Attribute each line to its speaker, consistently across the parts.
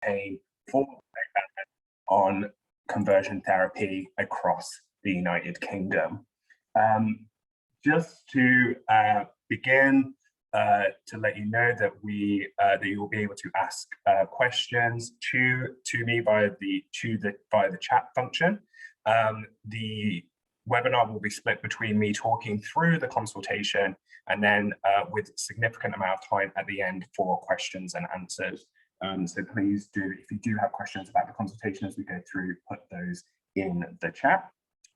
Speaker 1: campaign for on conversion therapy across the United Kingdom. Just to begin, to let you know that that you will be able to ask questions to me via the chat function. The webinar will be split between me talking through the consultation and then with significant amount of time at the end for questions and answers. So please do, if you do have questions about the consultation as we go through, put those in the chat.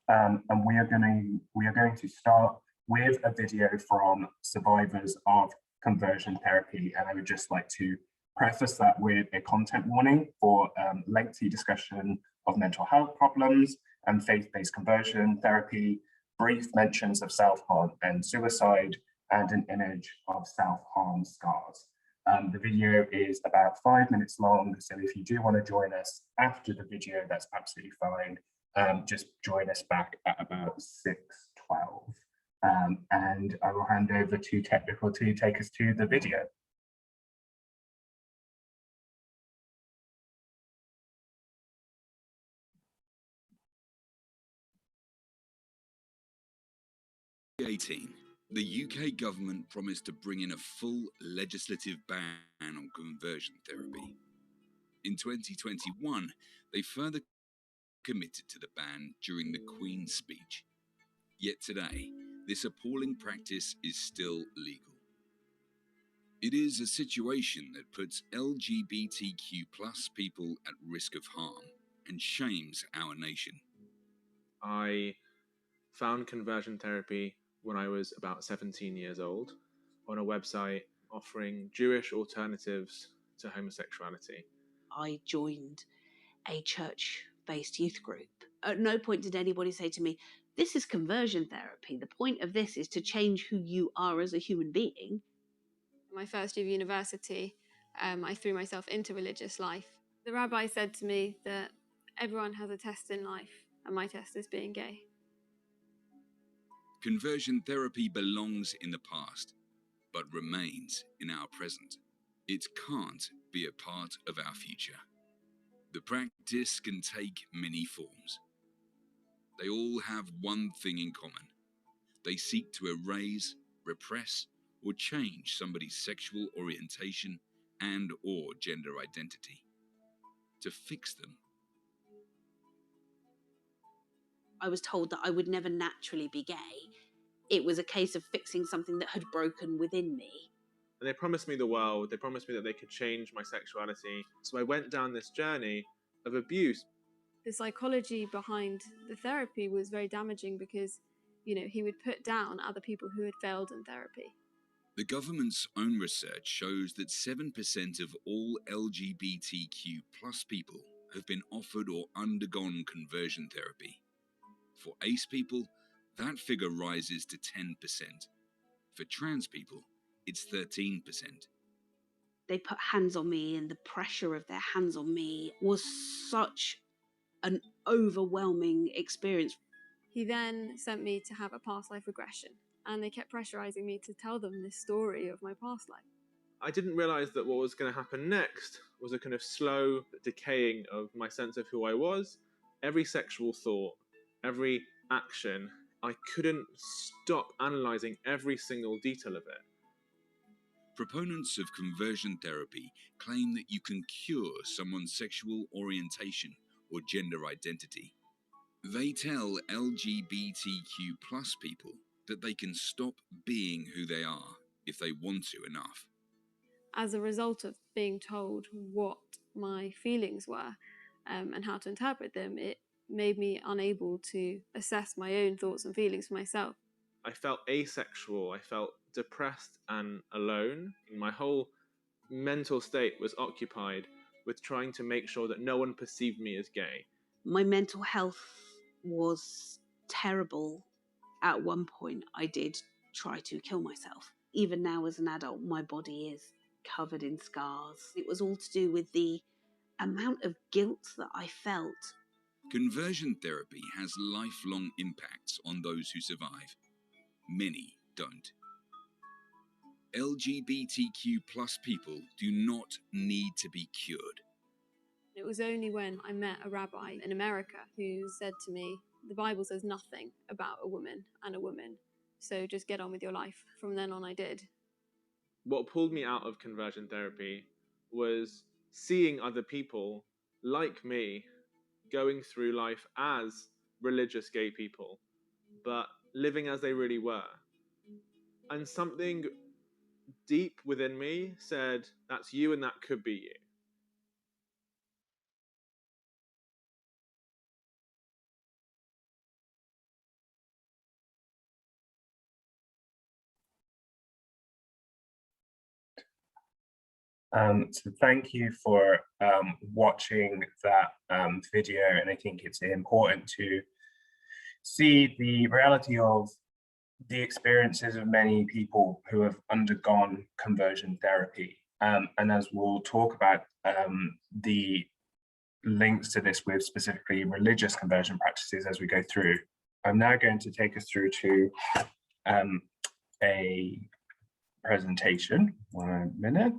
Speaker 1: And we are going to start with a video from survivors of conversion therapy. And I would just like to preface that with a content warning for lengthy discussion of mental health problems and faith-based conversion therapy, brief mentions of self-harm and suicide, and an image of self-harm scars. The video is about 5 minutes long, so if you do want to join us after the video, that's absolutely fine. Just join us back at about 6:12. And I will hand over to Technical to take us to the video.
Speaker 2: The UK government promised to bring in a full legislative ban on conversion therapy. In 2021, they further committed to the ban during the Queen's speech. Yet today, this appalling practice is still legal. It is a situation that puts LGBTQ+ people at risk of harm and shames our nation.
Speaker 3: I found conversion therapy when I was about 17 years old on a website offering Jewish alternatives to homosexuality.
Speaker 4: I joined a church-based youth group. At no point did anybody say to me, this is conversion therapy. The point of this is to change who you are as a human being.
Speaker 5: My first year of university, I threw myself into religious life. The rabbi said to me that everyone has a test in life, and my test is being gay.
Speaker 2: Conversion therapy belongs in the past, but remains in our present. It can't be a part of our future. The practice can take many forms. They all have one thing in common. They seek to erase, repress, or change somebody's sexual orientation and/or gender identity. To fix them.
Speaker 4: I was told that I would never naturally be gay. It was a case of fixing something that had broken within me.
Speaker 3: And they promised me the world. They promised me that they could change my sexuality. So I went down this journey of abuse.
Speaker 5: The psychology behind the therapy was very damaging because, he would put down other people who had failed in therapy.
Speaker 2: The government's own research shows that 7% of all LGBTQ+ people have been offered or undergone conversion therapy. For ace people, that figure rises to 10%. For trans people, it's 13%.
Speaker 4: They put hands on me, and the pressure of their hands on me was such an overwhelming experience.
Speaker 5: He then sent me to have a past life regression, and they kept pressurizing me to tell them this story of my past life.
Speaker 3: I didn't realize that what was going to happen next was a kind of slow decaying of my sense of who I was. Every sexual thought, every action, I couldn't stop analyzing every single detail of it.
Speaker 2: Proponents of conversion therapy claim that you can cure someone's sexual orientation or gender identity. They tell LGBTQ+ people that they can stop being who they are if they want to enough.
Speaker 5: As a result of being told what my feelings were and how to interpret them, it made me unable to assess my own thoughts and feelings for myself.
Speaker 3: I felt asexual, I felt depressed and alone. My whole mental state was occupied with trying to make sure that no one perceived me as gay.
Speaker 4: My mental health was terrible. At one point, I did try to kill myself. Even now as an adult, my body is covered in scars. It was all to do with the amount of guilt that I felt.
Speaker 2: Conversion therapy has lifelong impacts on those who survive. Many don't. LGBTQ+ people do not need to be cured.
Speaker 5: It was only when I met a rabbi in America who said to me, the Bible says nothing about a woman and a woman, so just get on with your life. From then on, I did.
Speaker 3: What pulled me out of conversion therapy was seeing other people like me going through life as religious gay people, but living as they really were. And something deep within me said, that's you and that could be you.
Speaker 1: So thank you for watching that video, and I think it's important to see the reality of the experiences of many people who have undergone conversion therapy. And as we'll talk about the links to this with specifically religious conversion practices as we go through, I'm now going to take us through to a presentation. 1 minute.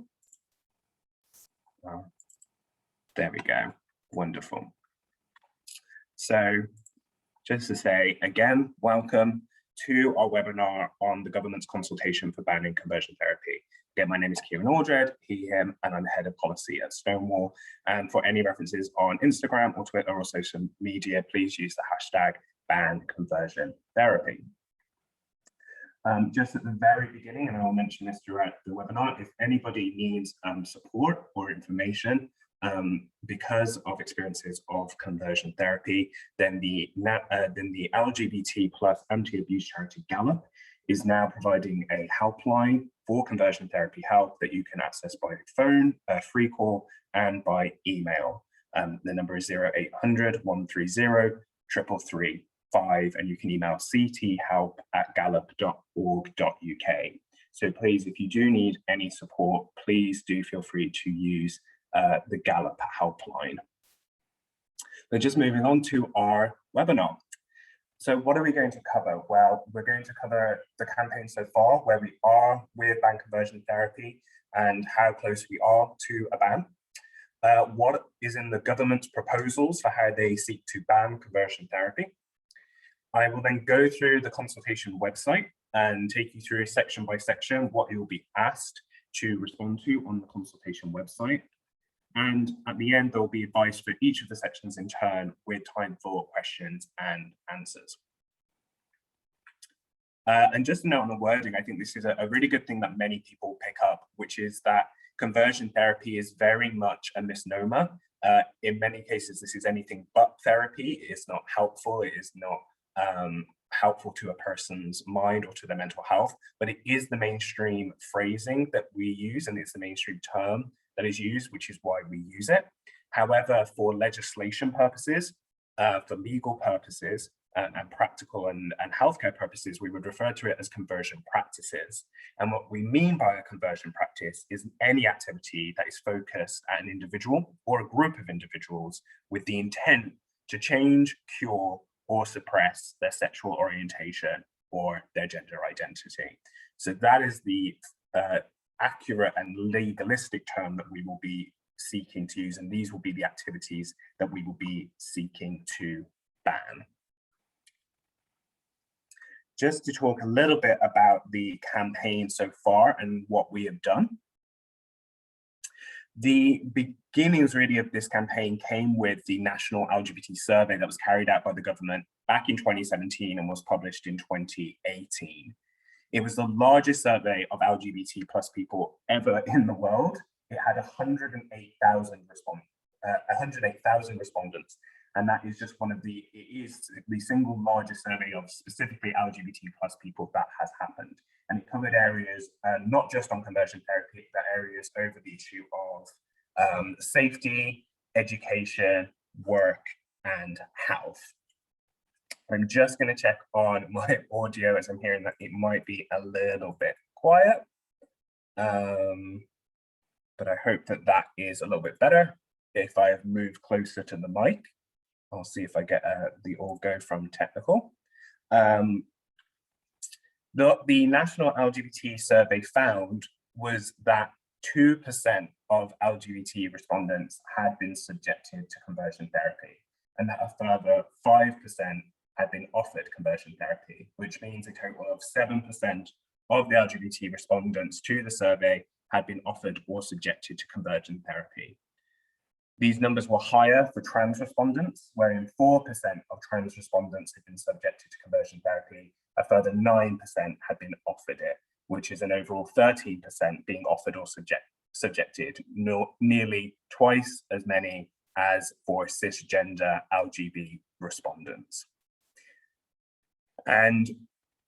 Speaker 1: Well, there we go. Wonderful. So just to say again, welcome to our webinar on the government's consultation for banning conversion therapy. Again, my name is Kieran Aldred, he, him, and I'm head of policy at Stonewall. And for any references on Instagram or Twitter or social media, please use the hashtag #BanConversionTherapy. Just at the very beginning, and I'll mention this throughout the webinar, if anybody needs support or information because of experiences of conversion therapy, then the LGBT plus anti-abuse charity Gallup is now providing a helpline for conversion therapy help that you can access by phone, free call, and by email. The number is 0800 130 333. And you can email cthelp@gallup.org.uk. So please, if you do need any support, please do feel free to use the Gallup helpline. But just moving on to our webinar. So what are we going to cover? Well, we're going to cover the campaign so far, where we are with ban conversion therapy and how close we are to a ban. What is in the government's proposals for how they seek to ban conversion therapy. I will then go through the consultation website and take you through section by section what you'll be asked to respond to on the consultation website. And at the end, there'll be advice for each of the sections in turn with time for questions and answers. And just a note on the wording, I think this is a really good thing that many people pick up, which is that conversion therapy is very much a misnomer. In many cases, this is anything but therapy. It is not helpful. It is not helpful to a person's mind or to their mental health, but it is the mainstream phrasing that we use, and it's the mainstream term that is used, which is why we use it. However, for legislation purposes, for legal purposes, and practical and healthcare purposes, we would refer to it as conversion practices. And what we mean by a conversion practice is any activity that is focused at an individual or a group of individuals with the intent to change, cure, or suppress their sexual orientation or their gender identity. So that is the accurate and legalistic term that we will be seeking to use, and these will be the activities that we will be seeking to ban. Just to talk a little bit about the campaign so far and what we have done. The beginnings really of this campaign came with the National LGBT Survey that was carried out by the government back in 2017 and was published in 2018. It was the largest survey of LGBT plus people ever in the world. It had 108,000 respondents. And that is just it is the single largest survey of specifically LGBT plus people that has happened. And it covered areas, not just on conversion therapy, but areas over the issue of safety, education, work, and health. I'm just going to check on my audio as I'm hearing that it might be a little bit quiet. But I hope that that is a little bit better. If I have moved closer to the mic, I'll see if I get the all go from technical. The National LGBT Survey found was that 2% of LGBT respondents had been subjected to conversion therapy, and that a further 5% had been offered conversion therapy, which means a total of 7% of the LGBT respondents to the survey had been offered or subjected to conversion therapy. These numbers were higher for trans respondents, wherein 4% of trans respondents had been subjected to conversion therapy, a further 9% had been offered it, which is an overall 13% being offered or subjected, nearly twice as many as for cisgender LGBT respondents. And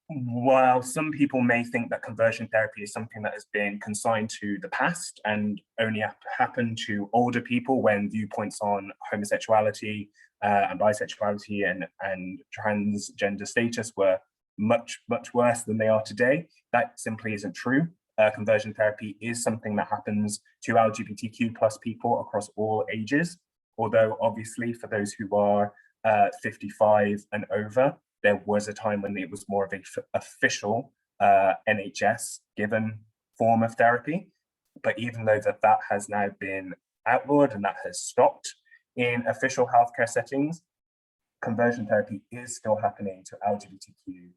Speaker 1: while some people may think that conversion therapy is something that has been consigned to the past and only happened to older people when viewpoints on homosexuality and bisexuality and transgender status were much worse than they are today, that simply isn't true. Conversion therapy is something that happens to LGBTQ+ people across all ages, although obviously for those who are 55 and over, there was a time when it was more of an official NHS given form of therapy. But even though that has now been outlawed and that has stopped in official healthcare settings, conversion therapy is still happening to LGBTQ+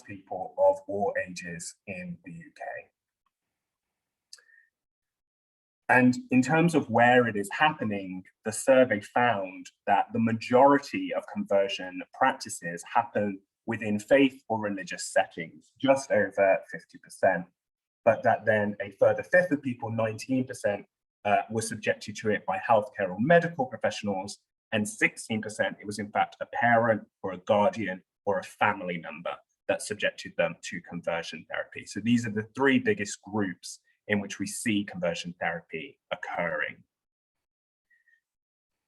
Speaker 1: people of all ages in the UK. And in terms of where it is happening, the survey found that the majority of conversion practices happen within faith or religious settings, just over 50%. But that then a further fifth of people, 19%, were subjected to it by healthcare or medical professionals, and 16%, it was in fact a parent or a guardian or a family member that subjected them to conversion therapy. So these are the three biggest groups in which we see conversion therapy occurring.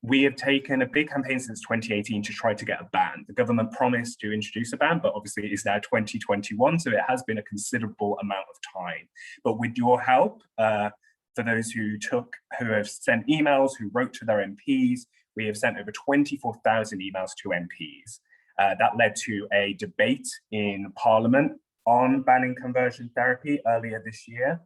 Speaker 1: We have taken a big campaign since 2018 to try to get a ban. The government promised to introduce a ban, but obviously it is now 2021, so it has been a considerable amount of time. But with your help, for those who have sent emails, who wrote to their MPs, we have sent over 24,000 emails to MPs. That led to a debate in Parliament on banning conversion therapy earlier this year,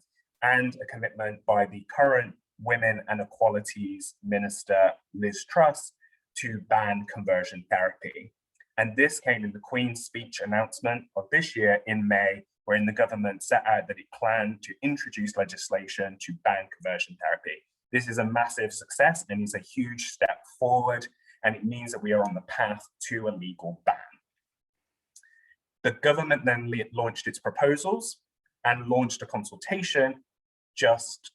Speaker 1: and a commitment by the current Women and Equalities Minister, Liz Truss, to ban conversion therapy. And this came in the Queen's speech announcement of this year in May, wherein the government set out that it planned to introduce legislation to ban conversion therapy. This is a massive success and is a huge step forward, and it means that we are on the path to a legal ban. The government then launched its proposals and launched a consultation just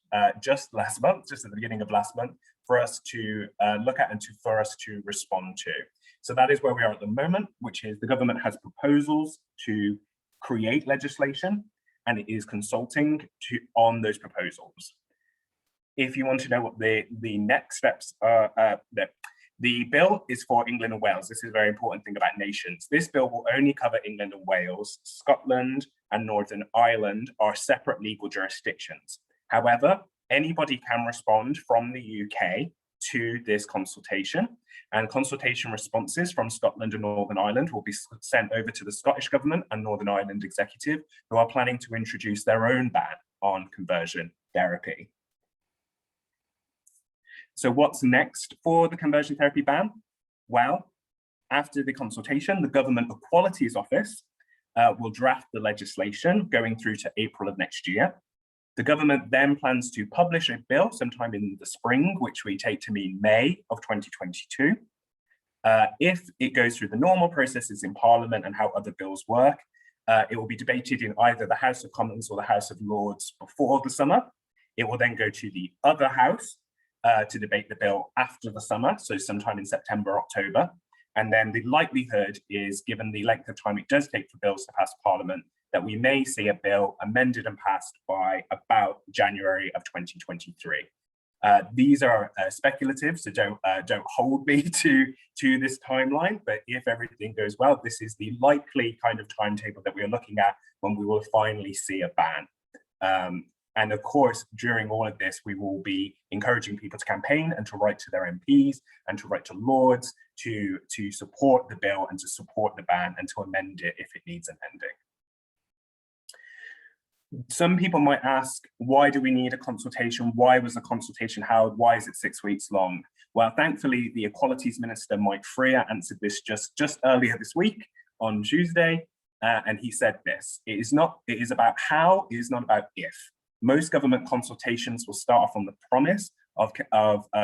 Speaker 1: last month, just at the beginning of last month, for us to look at and for us to respond to. So that is where we are at the moment, which is the government has proposals to create legislation, and it is consulting on those proposals. If you want to know what the next steps are, the bill is for England and Wales. This is a very important thing about nations. This bill will only cover England and Wales. Scotland and Northern Ireland are separate legal jurisdictions. However, anybody can respond from the UK to this consultation, and consultation responses from Scotland and Northern Ireland will be sent over to the Scottish Government and Northern Ireland Executive, who are planning to introduce their own ban on conversion therapy. So what's next for the conversion therapy ban? Well, after the consultation, the Government Equalities Office will draft the legislation going through to April of next year. The government then plans to publish a bill sometime in the spring, which we take to mean May of 2022. If it goes through the normal processes in Parliament and how other bills work, it will be debated in either the House of Commons or the House of Lords before the summer. It will then go to the other house to debate the bill after the summer, so sometime in September, October. And then the likelihood is, given the length of time it does take for bills to pass Parliament, that we may see a bill amended and passed by about January of 2023. These are speculative, so don't hold me to this timeline, but if everything goes well, this is the likely kind of timetable that we are looking at when we will finally see a ban. And of course, during all of this, we will be encouraging people to campaign and to write to their MPs and to write to Lords to support the bill and to support the ban and to amend it if it needs amending. Some people might ask, why do we need a consultation? Why was the consultation held? Why is it 6 weeks long? Well, thankfully, the Equalities Minister, Mike Freer, answered this just earlier this week on Tuesday, and he said this: it is about how, it is not about if. Most government consultations will start off on the promise of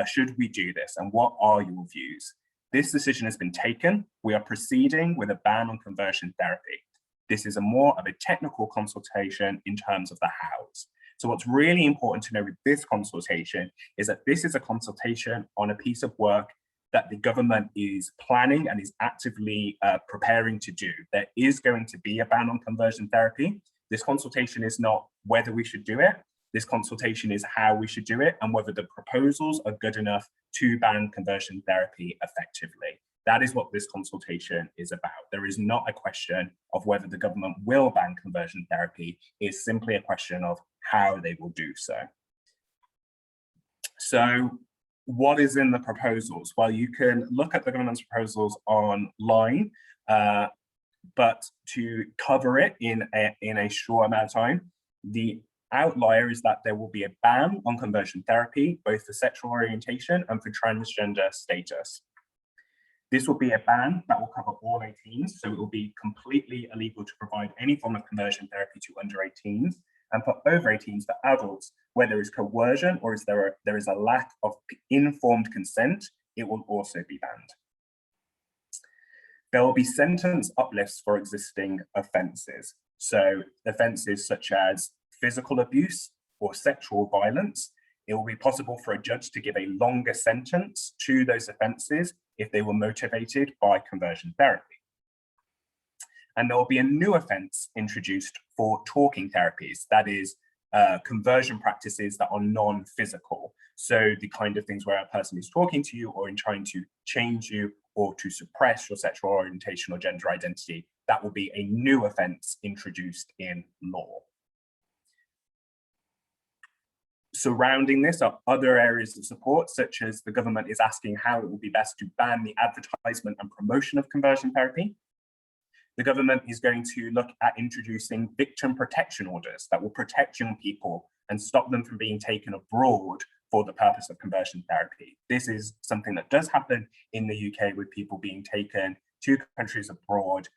Speaker 1: should we do this, and what are your views? This decision has been taken. We are proceeding with a ban on conversion therapy. This is more of a technical consultation in terms of the hows. So what's really important to know with this consultation is that this is a consultation on a piece of work that the government is planning and is actively preparing to do. There is going to be a ban on conversion therapy. This consultation is not whether we should do it. This consultation is how we should do it and whether the proposals are good enough to ban conversion therapy effectively. That is what this consultation is about. There is not a question of whether the government will ban conversion therapy. It's simply a question of how they will do so. So what is in the proposals? Well, you can look at the government's proposals online, but to cover it in a short amount of time, the outlier is that there will be a ban on conversion therapy, both for sexual orientation and for transgender status. This will be a ban that will cover all 18s, so it will be completely illegal to provide any form of conversion therapy to under 18s, and for over 18s, for adults, where there is coercion or there is a lack of informed consent, it will also be banned. There will be sentence uplifts for existing offences. So offences such as physical abuse or sexual violence, it will be possible for a judge to give a longer sentence to those offences if they were motivated by conversion therapy. And there will be a new offence introduced for talking therapies, that is, conversion practices that are non-physical. So the kind of things where a person is talking to you or in trying to change you or to suppress your sexual orientation or gender identity, that will be a new offence introduced in law. Surrounding this are other areas of support, such as the government is asking how it will be best to ban the advertisement and promotion of conversion therapy. The government is going to look at introducing victim protection orders that will protect young people and stop them from being taken abroad for the purpose of conversion therapy. This is something that does happen in the UK with people being taken to countries abroad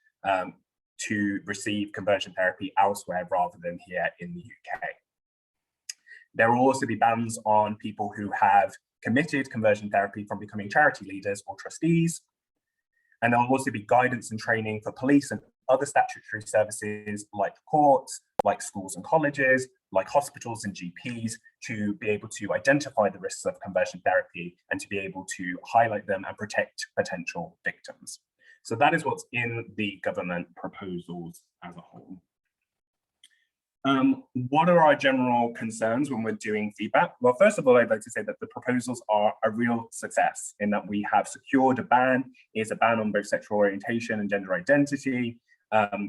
Speaker 1: to receive conversion therapy elsewhere rather than here in the UK. There will also be bans on people who have committed conversion therapy from becoming charity leaders or trustees. And there will also be guidance and training for police and other statutory services like courts, like schools and colleges, like hospitals and GPs, to be able to identify the risks of conversion therapy and to be able to highlight them and protect potential victims. So that is what's in the government proposals as a whole. What are our general concerns when we're doing feedback? Well, first of all, I'd like to say that the proposals are a real success in that we have secured a ban. It is a ban on both sexual orientation and gender identity.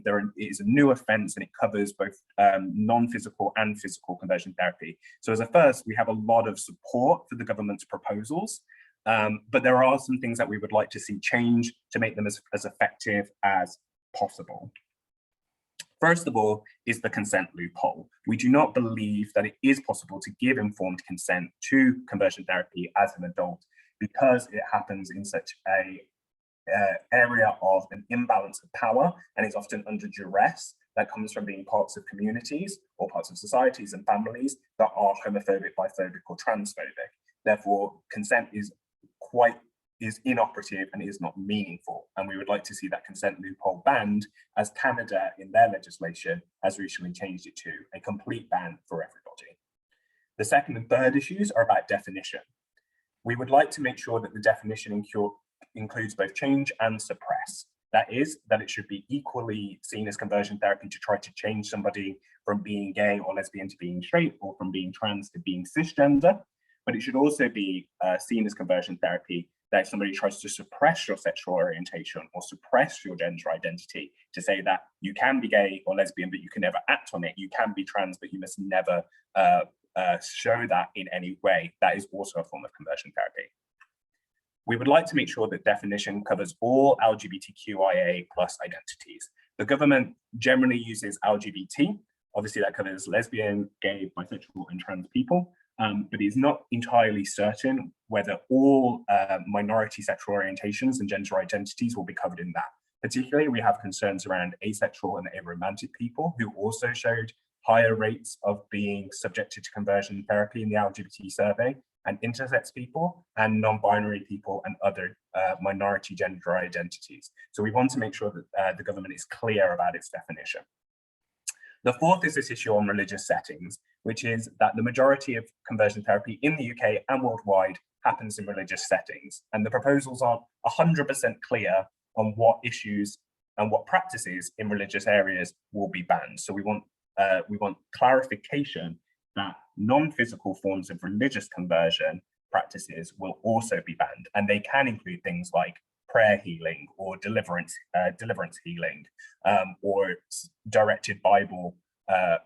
Speaker 1: There is a new offence and it covers both non-physical and physical conversion therapy. So as a first, we have a lot of support for the government's proposals, but there are some things that we would like to see change to make them as effective as possible. First of all is the consent loophole. We do not believe that it is possible to give informed consent to conversion therapy as an adult because it happens in such a area of an imbalance of power and is often under duress that comes from being parts of communities or parts of societies and families that are homophobic, biphobic or transphobic. Therefore, consent is inoperative and is not meaningful. And we would like to see that consent loophole banned, as Canada in their legislation has recently changed it to a complete ban for everybody. The second and third issues are about definition. We would like to make sure that the definition includes both change and suppress. That is, that it should be equally seen as conversion therapy to try to change somebody from being gay or lesbian to being straight, or from being trans to being cisgender. But it should also be seen as conversion therapy that if somebody tries to suppress your sexual orientation or suppress your gender identity, to say that you can be gay or lesbian, but you can never act on it. You can be trans, but you must never show that in any way. That is also a form of conversion therapy. We would like to make sure that definition covers all LGBTQIA plus identities. The government generally uses LGBT, Obviously that covers lesbian, gay, bisexual and trans people, but it's not entirely certain whether all minority sexual orientations and gender identities will be covered in that. Particularly, we have concerns around asexual and aromantic people who also showed higher rates of being subjected to conversion therapy in the LGBT survey, and intersex people and non-binary people and other minority gender identities. So we want to make sure that the government is clear about its definition. The fourth is this issue on religious settings, which is that the majority of conversion therapy in the UK and worldwide happens in religious settings. And the proposals aren't 100% clear on what issues and what practices in religious areas will be banned. So we want clarification that non-physical forms of religious conversion practices will also be banned, and they can include things like prayer healing or deliverance healing, or directed Bible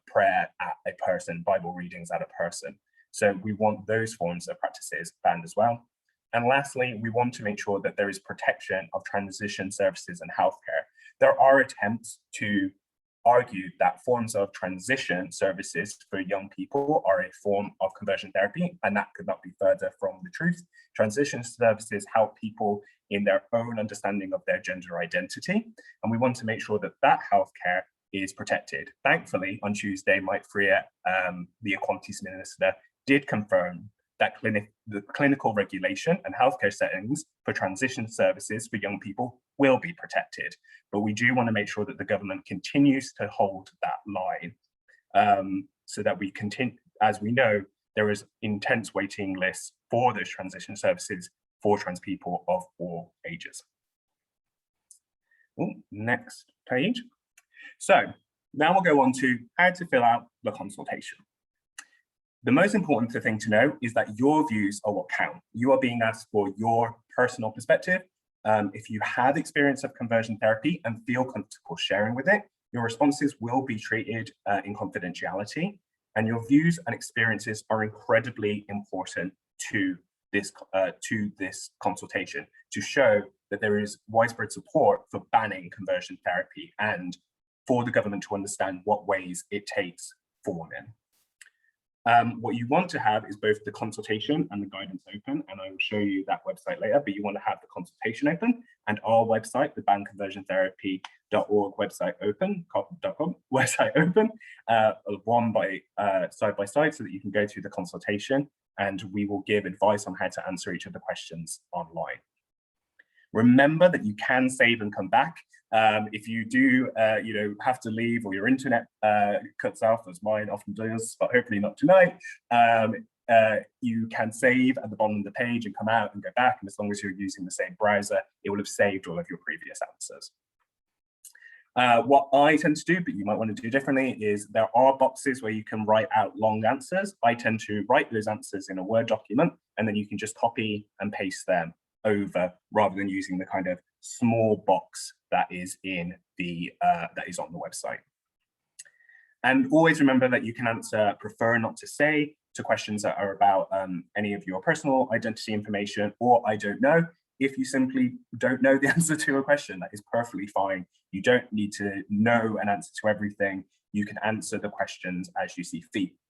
Speaker 1: prayer at a person, Bible readings at a person. So we want those forms of practices banned as well. And lastly, we want to make sure that there is protection of transition services and healthcare. There are attempts to argue that forms of transition services for young people are a form of conversion therapy, and that could not be further from the truth. Transition services help people in their own understanding of their gender identity, and we want to make sure that that healthcare is protected. Thankfully, on Tuesday, Mike Freer, the Equalities Minister, did confirm that the clinical regulation and healthcare settings for transition services for young people will be protected. But we do want to make sure that the government continues to hold that line, so that we continue, as we know, there is intense waiting lists for those transition services for trans people of all ages. Ooh, next page. So now we'll go on to how to fill out the consultation. The most important thing to know is that your views are what count. You are being asked for your personal perspective. If you have experience of conversion therapy and feel comfortable sharing with it, your responses will be treated in confidentiality, and your views and experiences are incredibly important to this consultation to show that there is widespread support for banning conversion therapy and for the government to understand what ways it takes for women. What you want to have is both the consultation and the guidance open, and I will show you that website later, but you want to have the consultation open and our website, the banconversiontherapy.org website open, one by side by side, so that you can go through the consultation and we will give advice on how to answer each of the questions online. Remember that you can save and come back. If you do, have to leave or your internet cuts off, as mine often does, but hopefully not tonight, you can save at the bottom of the page and come out and go back. And as long as you're using the same browser, it will have saved all of your previous answers. What I tend to do, but you might want to do differently, is there are boxes where you can write out long answers. I tend to write those answers in a Word document, and then you can just copy and paste them over rather than using the kind of small box that is in the that is on the website. And always remember that you can answer prefer not to say to questions that are about any of your personal identity information or I don't know. If you simply don't know the answer to a question, that is perfectly fine. You don't need to know an answer to everything. You can answer the questions as you see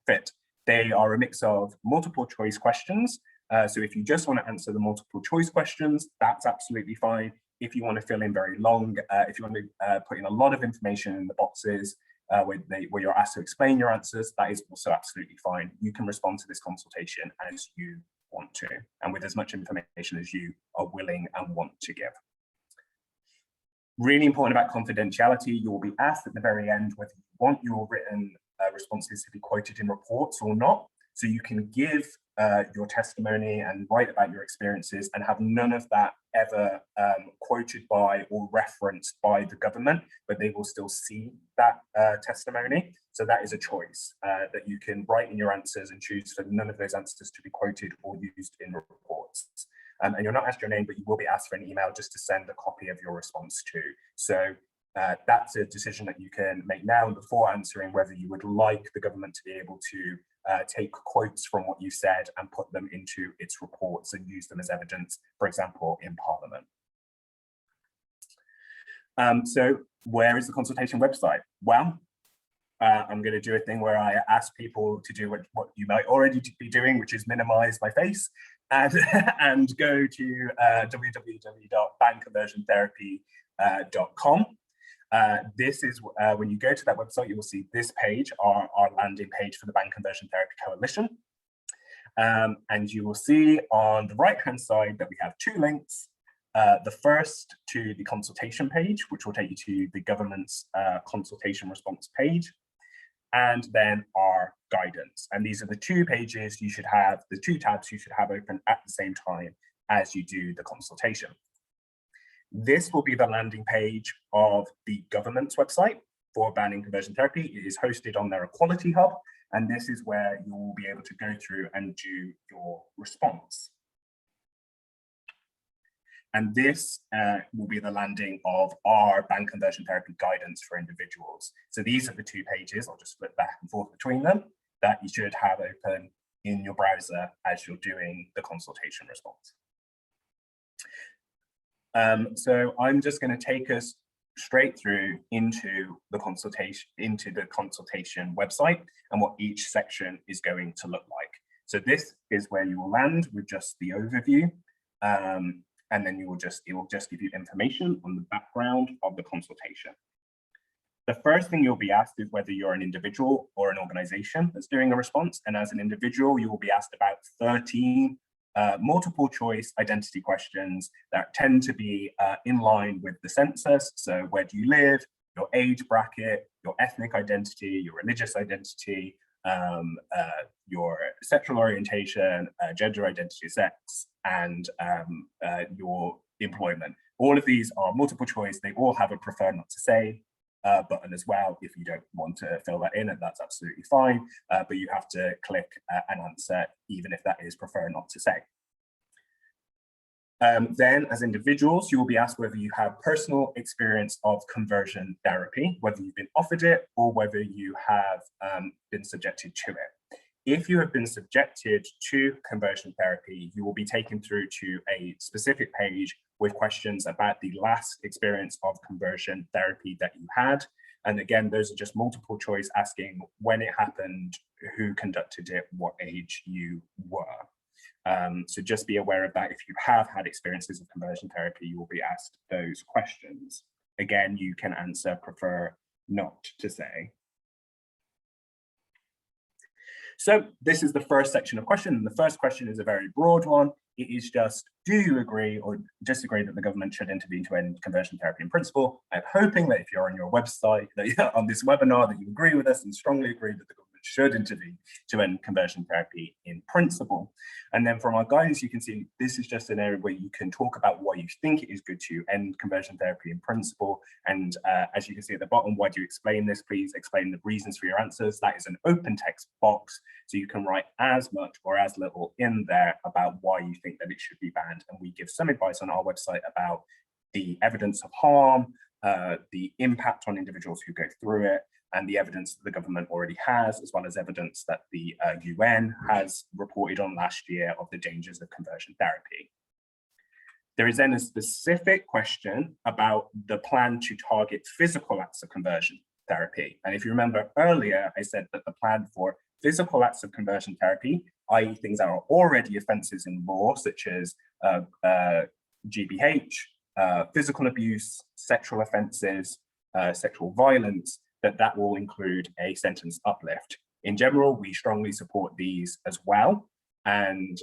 Speaker 1: fit. They are a mix of multiple choice questions. So if you just want to answer the multiple choice questions, that's absolutely fine. If you want to fill in very long, if you want to put in a lot of information in the boxes where you're asked to explain your answers, that is also absolutely fine. You can respond to this consultation as you want to, and with as much information as you are willing and want to give. Really important about confidentiality, you will be asked at the very end whether you want your written responses to be quoted in reports or not. So you can give your testimony and write about your experiences and have none of that ever quoted by or referenced by the government, but they will still see that testimony. So that is a choice that you can write in your answers and choose for none of those answers to be quoted or used in reports. And you're not asked your name, but you will be asked for an email just to send a copy of your response to. So that's a decision that you can make now before answering whether you would like the government to be able to take quotes from what you said and put them into its reports and use them as evidence, for example, in Parliament. So where is the consultation website? Well, I'm going to do a thing where I ask people to do what you might already be doing, which is minimize my face and, and go to www.banconversiontherapy.com. This is when you go to that website, you will see this page, our landing page for the Ban Conversion Therapy Coalition. And you will see on the right-hand side that we have two links. The first to the consultation page, which will take you to the government's consultation response page, and then our guidance. And these are the two pages you should have, the two tabs you should have open at the same time as you do the consultation. This will be the landing page of the government's website for banning conversion therapy. It is hosted on their Equality Hub, and this is where you will be able to go through and do your response. And this will be the landing of our ban conversion therapy guidance for individuals. So these are the two pages, I'll just flip back and forth between them, that you should have open in your browser as you're doing the consultation response. So I'm just going to take us straight through into the consultation website and what each section is going to look like. So this is where you will land with just the overview. And then it will just give you information on the background of the consultation. The first thing you'll be asked is whether you're an individual or an organization that's doing a response. And as an individual, you will be asked about 13 multiple choice identity questions that tend to be in line with the census. So where do you live, your age bracket, your ethnic identity, your religious identity, your sexual orientation, gender identity, sex, and your employment. All of these are multiple choice. They all have a prefer not to say button as well. If you don't want to fill that in, and that's absolutely fine, but you have to click an answer, even if that is prefer not to say. Then as individuals, you will be asked whether you have personal experience of conversion therapy, whether you've been offered it or whether you have been subjected to it. If you have been subjected to conversion therapy, you will be taken through to a specific page with questions about the last experience of conversion therapy that you had. And again, those are just multiple choice asking when it happened, who conducted it, what age you were. So just be aware of that. If you have had experiences of conversion therapy, you will be asked those questions. Again, you can answer prefer not to say. So this is the first section of question. And the first question is a very broad one. It is just, do you agree or disagree that the government should intervene to end conversion therapy in principle? I'm hoping that if you're on your website, that on this webinar, that you agree with us and strongly agree that the government should intervene to end conversion therapy in principle. And then from our guidance, you can see this is just an area where you can talk about why you think it is good to end conversion therapy in principle. And as you can see at the bottom, why do you explain this? Please explain the reasons for your answers. That is an open text box, so you can write as much or as little in there about why you think that it should be banned. And we give some advice on our website about the evidence of harm, the impact on individuals who go through it, and the evidence that the government already has, as well as evidence that the UN has reported on last year of the dangers of conversion therapy. There is then a specific question about the plan to target physical acts of conversion therapy. And if you remember earlier, I said that the plan for physical acts of conversion therapy, i.e. things that are already offences in law, such as GBH, physical abuse, sexual offences, sexual violence, that will include a sentence uplift. In general, we strongly support these as well. And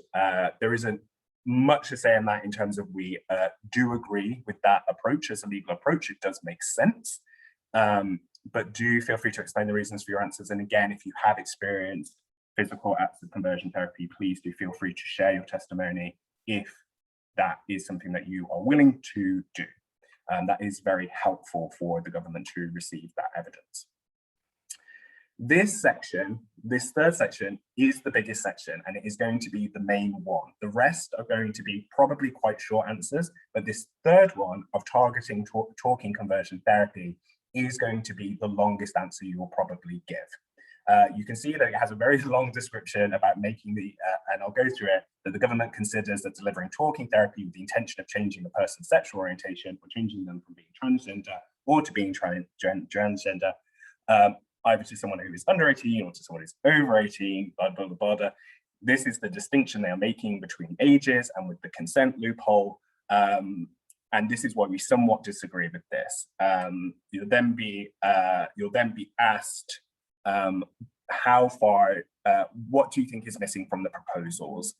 Speaker 1: there isn't much to say on that in terms of we do agree with that approach as a legal approach. It does make sense. But do feel free to explain the reasons for your answers. And again, if you have experienced physical acts of conversion therapy, please do feel free to share your testimony if that is something that you are willing to do. That is very helpful for the government to receive that evidence. This section, this third section, is the biggest section, and it is going to be the main one. The rest are going to be probably quite short answers, but this third one of targeting talking conversion therapy is going to be the longest answer you will probably give. You can see that it has a very long description about making the, and I'll go through it, that the government considers that delivering talking therapy with the intention of changing the person's sexual orientation or changing them from being transgender or to being transgender either to someone who is under 18 or to someone who's over 18, blah, blah, blah, blah. This is the distinction they are making between ages and with the consent loophole. And this is why we somewhat disagree with this. You'll then be asked how far, what do you think is missing from the proposals?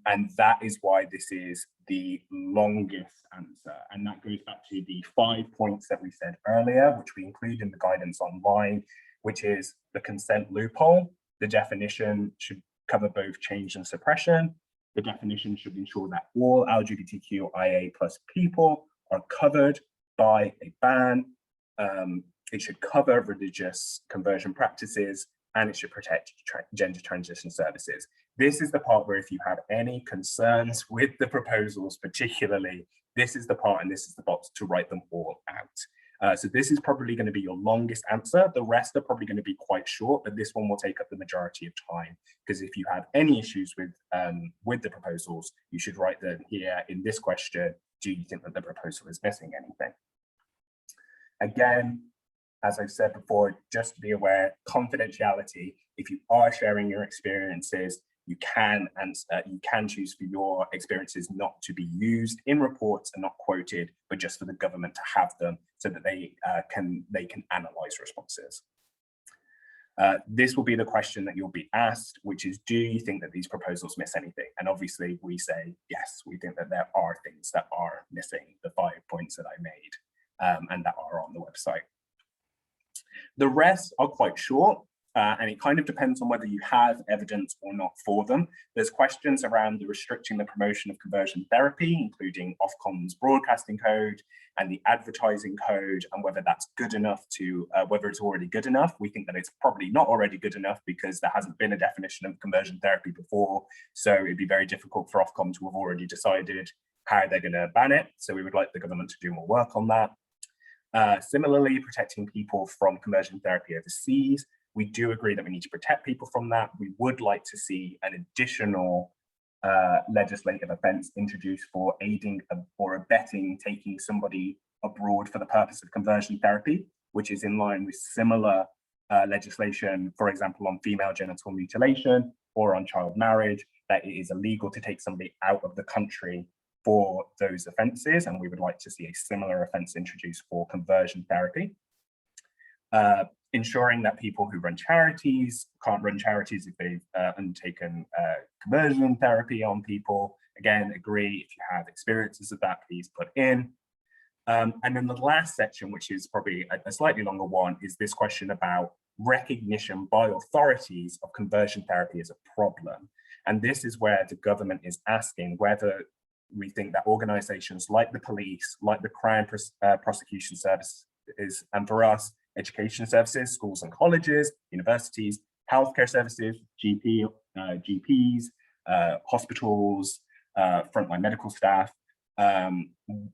Speaker 1: And that is why this is the longest answer. And that goes back to the 5 points that we said earlier, which we include in the guidance online, which is the consent loophole. The definition should cover both change and suppression. The definition should ensure that all LGBTQIA+ people are covered by a ban. It should cover religious conversion practices, and it should protect gender transition services. This is the part where if you have any concerns with the proposals particularly, this is the part and this is the box to write them all out. So this is probably going to be your longest answer. The rest are probably going to be quite short, but this one will take up the majority of time, because if you have any issues with the proposals, you should write them here in this question. Do you think that the proposal is missing anything? Again, as I've said before, just to be aware, confidentiality. If you are sharing your experiences, you can choose for your experiences not to be used in reports and not quoted, but just for the government to have them so that they can analyze responses. This will be the question that you'll be asked, which is, do you think that these proposals miss anything? And obviously we say, yes, we think that there are things that are missing, the 5 points that I made, and that are on the website. The rest are quite short, and it kind of depends on whether you have evidence or not for them. There's questions around the restricting the promotion of conversion therapy, including Ofcom's broadcasting code and the advertising code, and whether that's good enough to, whether it's already good enough. We think that it's probably not already good enough because there hasn't been a definition of conversion therapy before. So it'd be very difficult for Ofcom to have already decided how they're going to ban it. So we would like the government to do more work on that. Similarly, protecting people from conversion therapy overseas. We do agree that we need to protect people from that. We would like to see an additional legislative offence introduced for aiding or abetting taking somebody abroad for the purpose of conversion therapy, which is in line with similar legislation, for example, on female genital mutilation or on child marriage, that it is illegal to take somebody out of the country for those offences, and we would like to see a similar offence introduced for conversion therapy. Ensuring that people who run charities can't run charities if they've undertaken conversion therapy on people. Again, agree, if you have experiences of that, please put in. And then the last section, which is probably a slightly longer one, is this question about recognition by authorities of conversion therapy as a problem. And this is where the government is asking whether we think that organisations like the police, like the Crown Prosecution Service, and for us, education services, schools and colleges, universities, healthcare services, GPs, hospitals, frontline medical staff,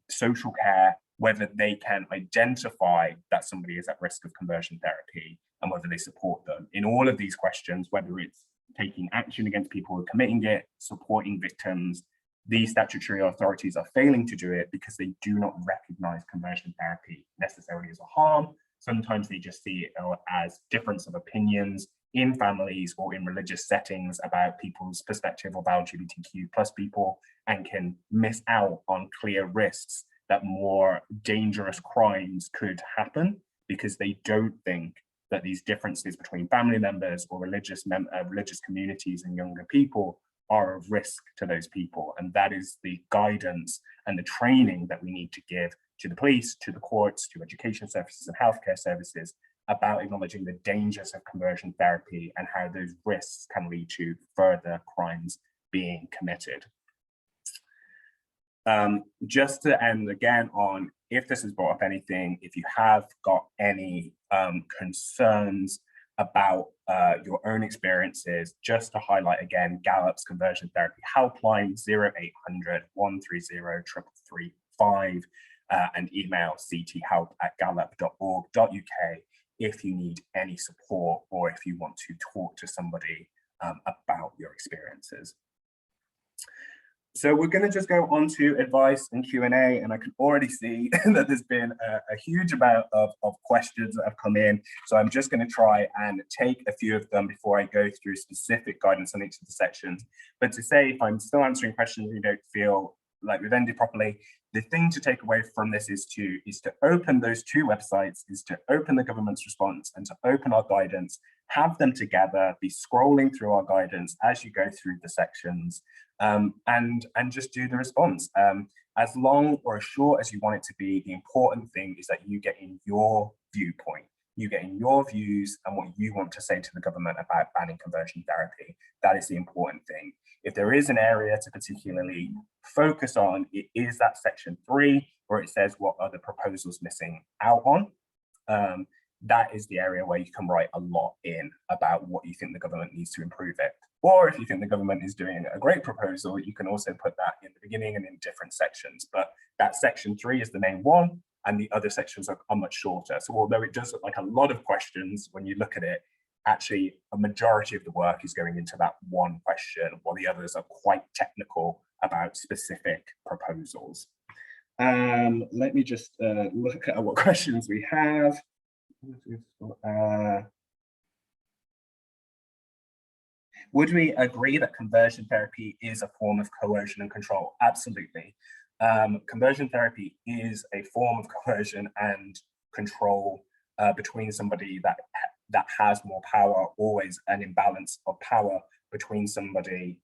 Speaker 1: social care, whether they can identify that somebody is at risk of conversion therapy and whether they support them. In all of these questions, whether it's taking action against people who are committing it, supporting victims, these statutory authorities are failing to do it because they do not recognise conversion therapy necessarily as a harm. Sometimes they just see it as difference of opinions in families or in religious settings about people's perspective of LGBTQ+ people, and can miss out on clear risks that more dangerous crimes could happen because they don't think that these differences between family members or religious communities and younger people are of risk to those people. And that is the guidance and the training that we need to give to the police, to the courts, to education services and healthcare services about acknowledging the dangers of conversion therapy and how those risks can lead to further crimes being committed. Just to end again on, if this has brought up anything, if you have got any concerns about your own experiences, just to highlight again, Gallup's conversion therapy helpline, 0800 130 335, and email cthelp@gallup.org.uk if you need any support or if you want to talk to somebody about your experiences. So we're going to just go on to advice and Q&A, and I can already see that there's been a huge amount of questions that have come in. So I'm just going to try and take a few of them before I go through specific guidance on each of the sections. But to say, if I'm still answering questions and you don't feel like we've ended properly, the thing to take away from this is to open those two websites, is to open the government's response and to open our guidance, have them together, be scrolling through our guidance as you go through the sections, and just do the response. As long or as short as you want it to be, the important thing is that you get in your viewpoint, you get in your views and what you want to say to the government about banning conversion therapy. That is the important thing. If there is an area to particularly focus on, it is that section 3, where it says what are the proposals missing out on. That is the area where you can write a lot in about what you think the government needs to improve it. Or if you think the government is doing a great proposal, you can also put that in the beginning and in different sections. But that section 3 is the main one, and the other sections are much shorter. So although it does look like a lot of questions when you look at it, actually a majority of the work is going into that one question, while the others are quite technical about specific proposals. Let me just look at what questions we have. Would we agree that conversion therapy is a form of coercion and control? Absolutely. Conversion therapy is a form of coercion and control between somebody that has more power, always an imbalance of power between somebody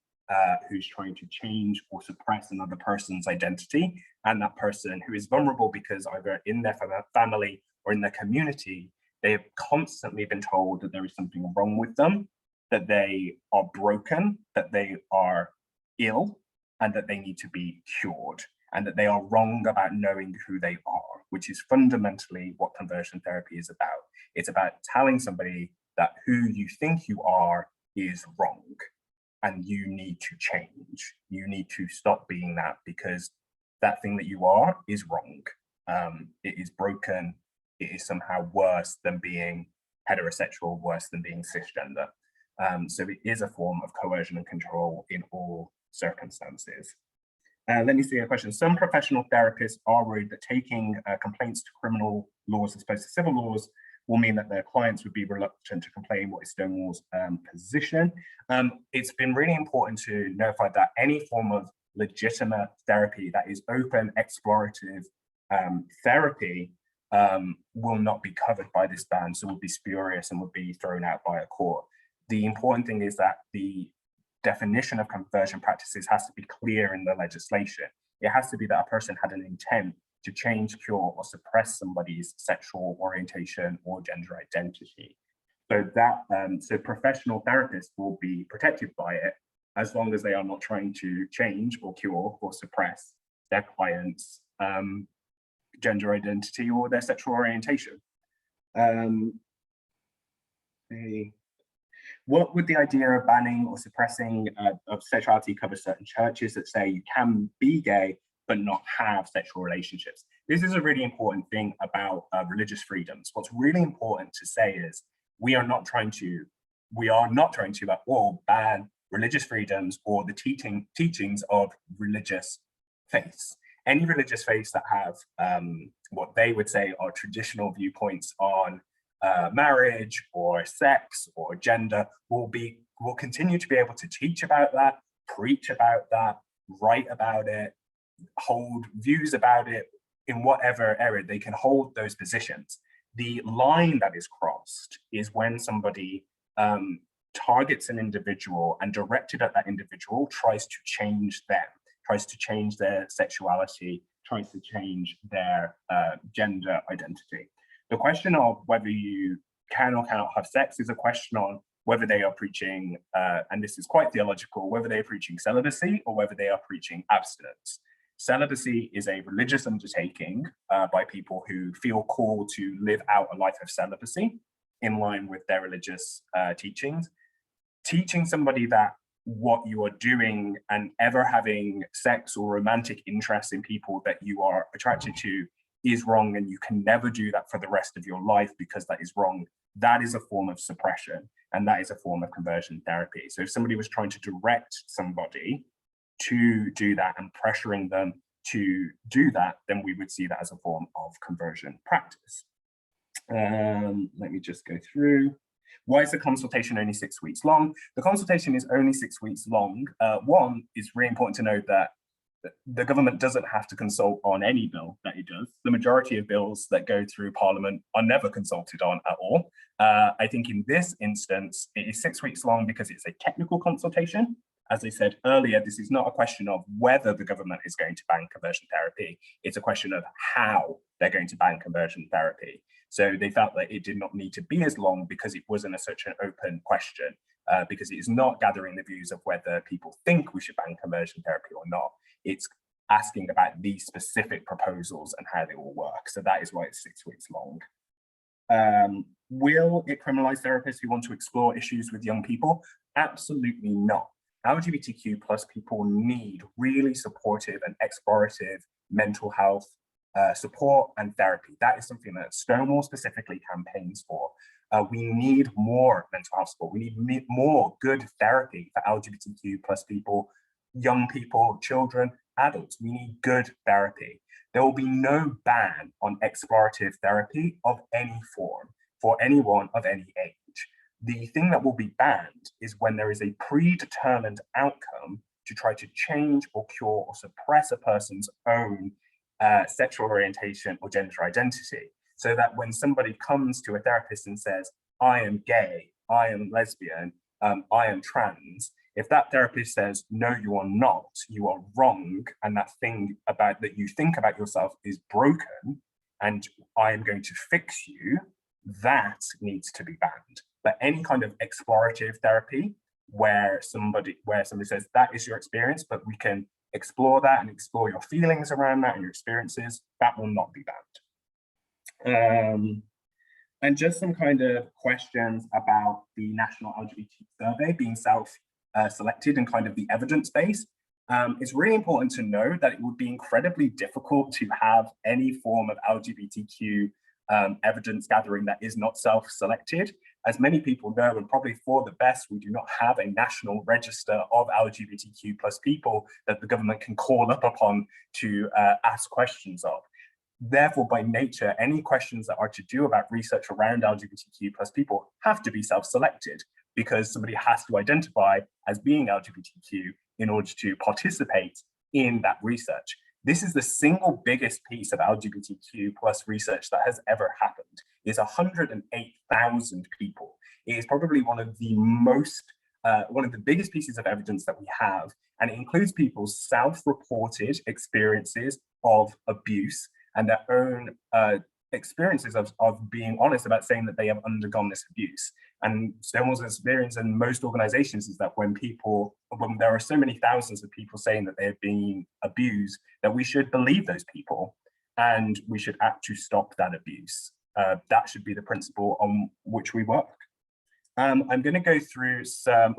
Speaker 1: who's trying to change or suppress another person's identity, and that person who is vulnerable because either in their family or in their community, they have constantly been told that there is something wrong with them, that they are broken, that they are ill, and that they need to be cured, and that they are wrong about knowing who they are, which is fundamentally what conversion therapy is about. It's about telling somebody that who you think you are is wrong, and you need to change. You need to stop being that, because that thing that you are is wrong. It is broken. It is somehow worse than being heterosexual, worse than being cisgender. So it is a form of coercion and control in all circumstances. Let me see a question. Some professional therapists are worried that taking complaints to criminal laws as opposed to civil laws will mean that their clients would be reluctant to complain. What is Stonewall's position? It's been really important to notify that any form of legitimate therapy that is open, explorative therapy will not be covered by this ban, so would be spurious and would be thrown out by a court. The important thing is that the definition of conversion practices has to be clear in the legislation. It has to be that a person had an intent to change, cure, or suppress somebody's sexual orientation or gender identity. So that so professional therapists will be protected by it as long as they are not trying to change or cure or suppress their clients' gender identity or their sexual orientation. What would the idea of banning or suppressing of sexuality cover certain churches that say you can be gay but not have sexual relationships? This is a really important thing about religious freedoms. What's really important to say is we are not trying to at all ban religious freedoms or the teachings of religious faiths. Any religious faiths that have what they would say are traditional viewpoints on marriage or sex or gender will continue to be able to teach about that, preach about that, write about it, hold views about it in whatever area they can hold those positions. The line that is crossed is when somebody targets an individual and directed at that individual tries to change them, tries to change their sexuality, tries to change their gender identity. The question of whether you can or cannot have sex is a question on whether they are preaching, and this is quite theological, whether they are preaching celibacy or whether they are preaching abstinence. Celibacy is a religious undertaking by people who feel called to live out a life of celibacy in line with their religious teachings. Teaching somebody that what you are doing and ever having sex or romantic interest in people that you are attracted to is wrong and you can never do that for the rest of your life because that is wrong, that is a form of suppression and that is a form of conversion therapy. So if somebody was trying to direct somebody to do that and pressuring them to do that, then we would see that as a form of conversion practice. Let me just go through. Why is the consultation only 6 weeks long? The consultation is only 6 weeks long. One, it's really important to note that the government doesn't have to consult on any bill that it does. The majority of bills that go through Parliament are never consulted on at all. I think in this instance, it is 6 weeks long because it's a technical consultation. As I said earlier, this is not a question of whether the government is going to ban conversion therapy. It's a question of how they're going to ban conversion therapy. So they felt that it did not need to be as long because it wasn't such an open question, because it is not gathering the views of whether people think we should ban conversion therapy or not. It's asking about these specific proposals and how they will work. So that is why it's 6 weeks long. Will it criminalize therapists who want to explore issues with young people? Absolutely not. LGBTQ plus people need really supportive and explorative mental health support and therapy. That is something that Stonewall specifically campaigns for. We need more mental health support. We need more good therapy for LGBTQ plus people, young people, children, adults. We need good therapy. There will be no ban on explorative therapy of any form for anyone of any age. The thing that will be banned is when there is a predetermined outcome to try to change or cure or suppress a person's own sexual orientation or gender identity. So that when somebody comes to a therapist and says, I am gay, I am lesbian, I am trans, if that therapist says, no, you are not, you are wrong, and that thing about that you think about yourself is broken, and I am going to fix you, that needs to be banned. But any kind of explorative therapy where somebody says that is your experience, but we can explore that and explore your feelings around that and your experiences, that will not be banned. And just some kind of questions about the National LGBT Survey being self-selected and kind of the evidence base. It's really important to know that it would be incredibly difficult to have any form of LGBTQ evidence gathering that is not self-selected. As many people know, and probably for the best, we do not have a national register of LGBTQ plus people that the government can call up upon to ask questions of. Therefore, by nature, any questions that are to do about research around LGBTQ plus people have to be self-selected, because somebody has to identify as being LGBTQ in order to participate in that research. This is the single biggest piece of LGBTQ plus research that has ever happened. It's 108,000 people. It is probably one of the biggest pieces of evidence that we have, and it includes people's self-reported experiences of abuse and their own experiences of being honest about saying that they have undergone this abuse. And Stonewall's experience in most organizations is that when there are so many thousands of people saying that they have been abused, that we should believe those people and we should act to stop that abuse. That should be the principle on which we work. I'm going to go through some,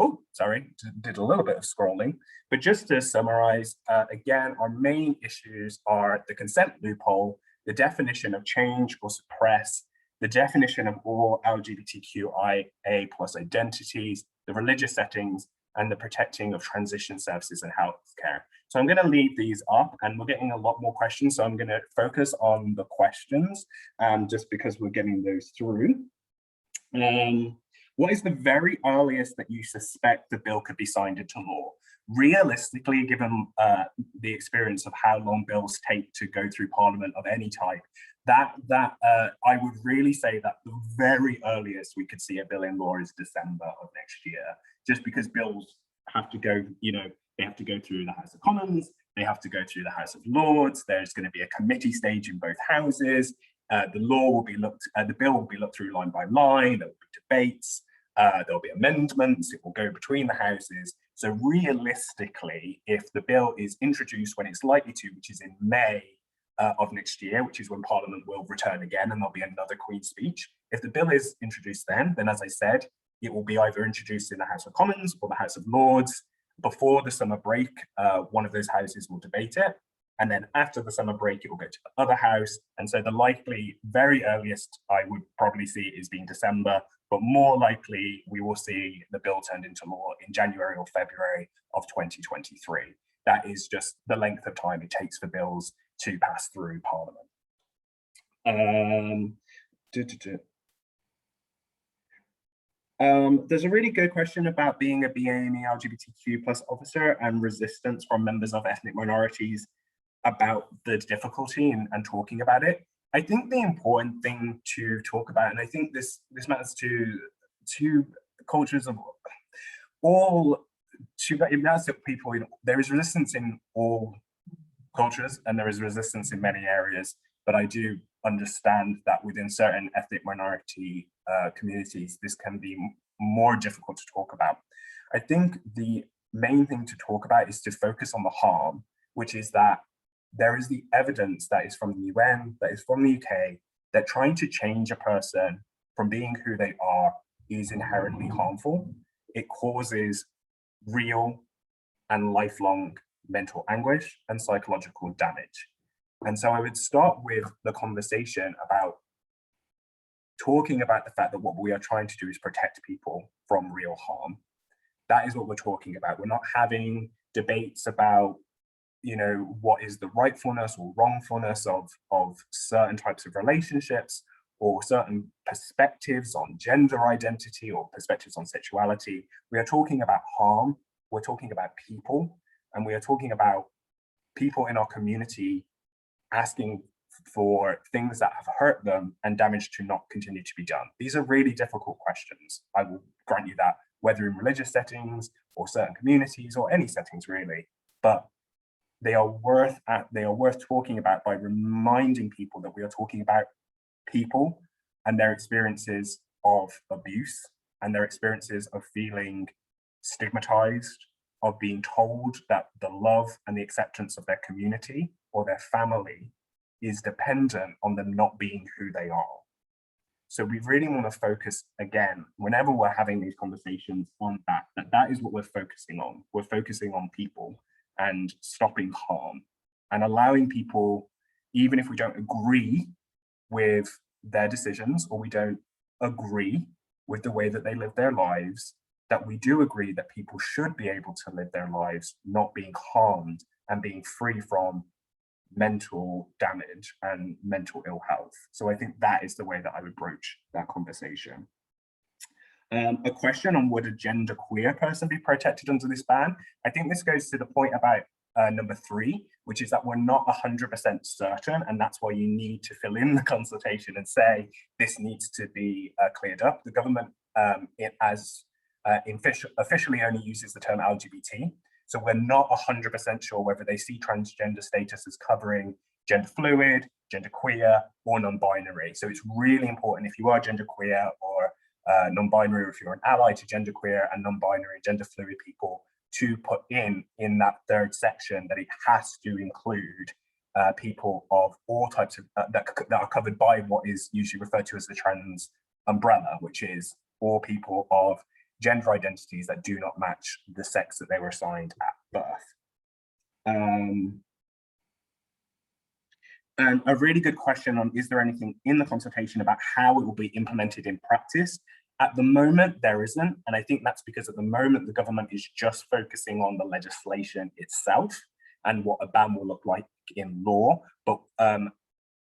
Speaker 1: did a little bit of scrolling, but just to summarize, again, our main issues are the consent loophole, the definition of change or suppress, the definition of all LGBTQIA plus identities, the religious settings, and the protecting of transition services and healthcare. So I'm going to leave these up, and we're getting a lot more questions, so I'm going to focus on the questions just because we're getting those through. What is the very earliest that you suspect the bill could be signed into law? Realistically, given the experience of how long bills take to go through Parliament of any type, I would really say that the very earliest we could see a bill in law is December of next year, just because bills have to go, they have to go through the House of Commons, they have to go through the House of Lords, there's going to be a committee stage in both houses, the bill will be looked through line by line, there will be debates, there'll be amendments, it will go between the houses. So realistically, if the bill is introduced when it's likely to, which is in May of next year, which is when Parliament will return again and there'll be another Queen's speech. If the bill is introduced then as I said, it will be either introduced in the House of Commons or the House of Lords. Before the summer break, one of those houses will debate it. And then after the summer break, it will go to the other house. And so the likely, very earliest I would probably see is being December, but more likely we will see the bill turned into law in January or February of 2023. That is just the length of time it takes for bills to pass through Parliament. There's a really good question about being a BAME LGBTQ+ officer and resistance from members of ethnic minorities about the difficulty and talking about it. I think the important thing to talk about, and I think this matters to cultures of all, it matters to people, there is resistance in all cultures and there is resistance in many areas, but I do understand that within certain ethnic minority communities, this can be more difficult to talk about. I think the main thing to talk about is to focus on the harm, which is that there is the evidence that is from the UN, that is from the UK, that trying to change a person from being who they are is inherently harmful. It causes real and lifelong mental anguish and psychological damage. And so I would start with the conversation about talking about the fact that what we are trying to do is protect people from real harm. That is what we're talking about. We're not having debates about, what is the rightfulness or wrongfulness of certain types of relationships or certain perspectives on gender identity or perspectives on sexuality. We are talking about harm. We're talking about people, and we are talking about people in our community asking for things that have hurt them and damage to not continue to be done. These are really difficult questions. I will grant you that, whether in religious settings or certain communities or any settings really, but they are worth talking about by reminding people that we are talking about people and their experiences of abuse and their experiences of feeling stigmatized, of being told that the love and the acceptance of their community or their family is dependent on them not being who they are. So we really want to focus, again, whenever we're having these conversations, on that is what we're focusing on. We're focusing on people and stopping harm and allowing people, even if we don't agree with their decisions or we don't agree with the way that they live their lives, that we do agree that people should be able to live their lives not being harmed and being free from mental damage and mental ill health. So I think that is the way that I would broach that conversation. A question on would a genderqueer person be protected under this ban? I think this goes to the point about number 3, which is that we're not 100% certain, and that's why you need to fill in the consultation and say this needs to be cleared up. The government officially only uses the term LGBT, so we're not 100% sure whether they see transgender status as covering gender fluid, genderqueer, or non-binary. So it's really important, if you are genderqueer or non-binary, or if you're an ally to genderqueer and non-binary and gender fluid people, to put in that 3rd section that it has to include people of all types of that are covered by what is usually referred to as the trans umbrella, which is all people of gender identities that do not match the sex that they were assigned at birth. And a really good question on, is there anything in the consultation about how it will be implemented in practice? At the moment, there isn't. And I think that's because at the moment, the government is just focusing on the legislation itself and what a ban will look like in law. But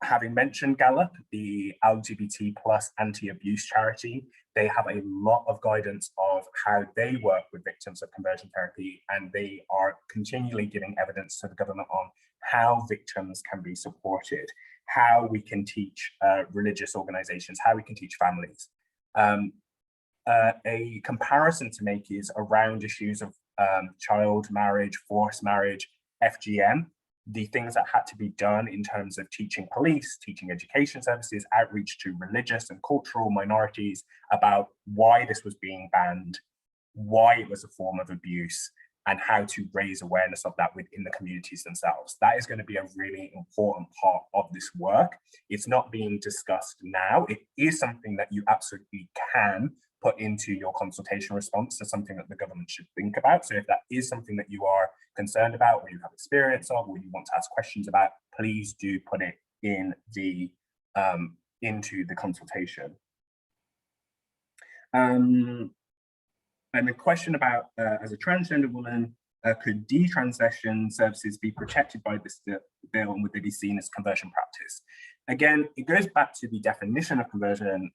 Speaker 1: having mentioned Gallup, the LGBT+ anti-abuse charity, they have a lot of guidance of how they work with victims of conversion therapy, and they are continually giving evidence to the government on how victims can be supported, how we can teach religious organizations, how we can teach families. A comparison to make is around issues of child marriage, forced marriage, FGM, the things that had to be done in terms of teaching police, teaching education services, outreach to religious and cultural minorities about why this was being banned, why it was a form of abuse, and how to raise awareness of that within the communities themselves. That is going to be a really important part of this work. It's not being discussed now. It is something that you absolutely can put into your consultation response to something that the government should think about. So if that is something that you are concerned about, or you have experience of, or you want to ask questions about, please do put it in the into the consultation. And the question about, as a transgender woman, could detransition services be protected by this bill, and would they be seen as conversion practice? Again, it goes back to the definition of conversion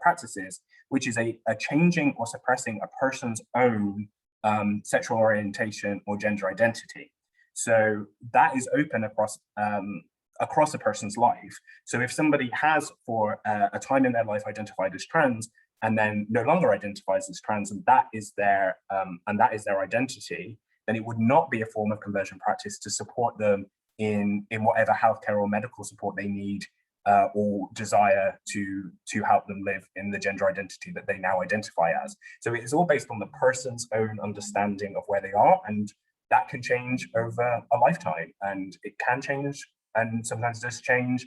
Speaker 1: practices, which is a changing or suppressing a person's own sexual orientation or gender identity. So that is open across a person's life. So if somebody has for a time in their life identified as trans and then no longer identifies as trans, and that is their identity, then it would not be a form of conversion practice to support them in whatever healthcare or medical support they need or desire to help them live in the gender identity that they now identify as. So it is all based on the person's own understanding of where they are, and that can change over a lifetime, and it can change and sometimes does change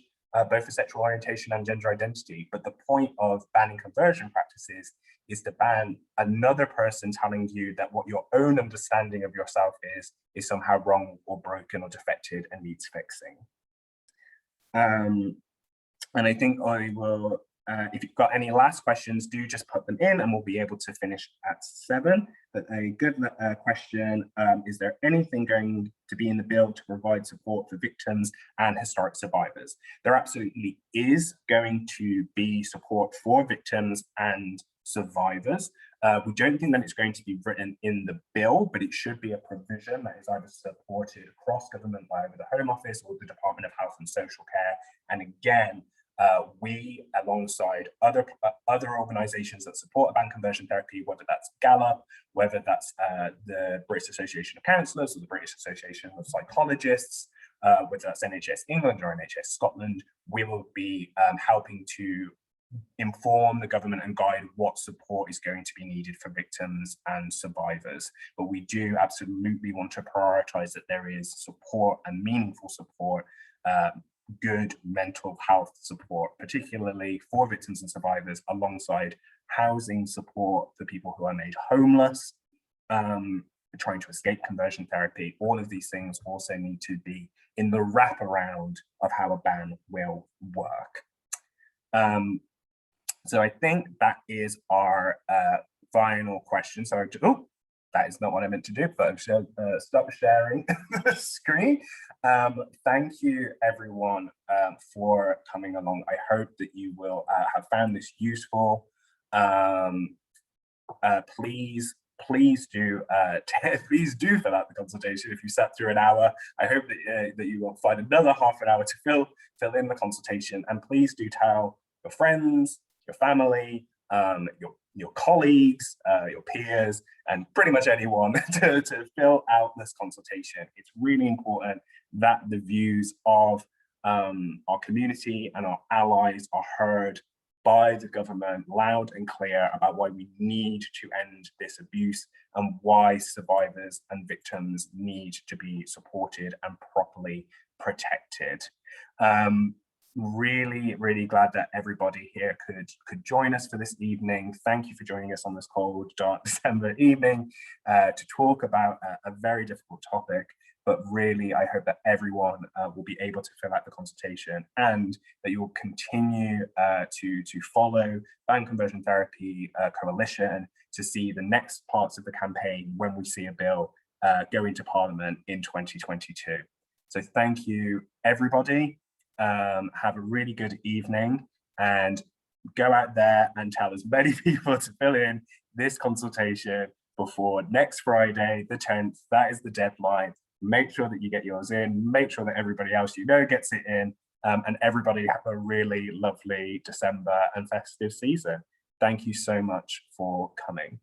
Speaker 1: both for sexual orientation and gender identity. But the point of banning conversion practices is to ban another person telling you that what your own understanding of yourself is somehow wrong or broken or defective and needs fixing. And I think I will, if you've got any last questions, do just put them in and we'll be able to finish at 7. But a good question, is there anything going to be in the bill to provide support for victims and historic survivors? There absolutely is going to be support for victims and survivors. We don't think that it's going to be written in the bill, but it should be a provision that is either supported across government by either the Home Office or the Department of Health and Social Care. And again, we, alongside other organisations that support ban conversion therapy, whether that's Gallup, whether that's the British Association of Counsellors or the British Association of Psychologists, whether that's NHS England or NHS Scotland, we will be helping to inform the government and guide what support is going to be needed for victims and survivors. But we do absolutely want to prioritise that there is support and meaningful support, good mental health support, particularly for victims and survivors, alongside housing support for people who are made homeless, trying to escape conversion therapy. All of these things also need to be in the wraparound of how a ban will work. So I think that is our final question. So, oh, that is not what I meant to do, but I've stopped sharing the screen. Thank you, everyone, for coming along. I hope that you will have found this useful. Please do fill out the consultation. If you sat through an hour, I hope that you will find another half an hour to fill in the consultation. And please do tell your friends, your family, your colleagues, your peers, and pretty much anyone to fill out this consultation. It's really important that the views of our community and our allies are heard by the government loud and clear about why we need to end this abuse and why survivors and victims need to be supported and properly protected. Really glad that everybody here could join us for this evening. Thank you for joining us on this cold, dark December evening to talk about a very difficult topic. But really, I hope that everyone will be able to fill out the consultation and that you will continue to follow Ban Conversion Therapy Coalition to see the next parts of the campaign when we see a bill go into Parliament in 2022. So thank you, everybody. Have a really good evening and go out there and tell as many people to fill in this consultation before next Friday, the 10th. That is the deadline. Make sure that you get yours in, make sure that everybody else you know gets it in, and everybody have a really lovely December and festive season. Thank you so much for coming.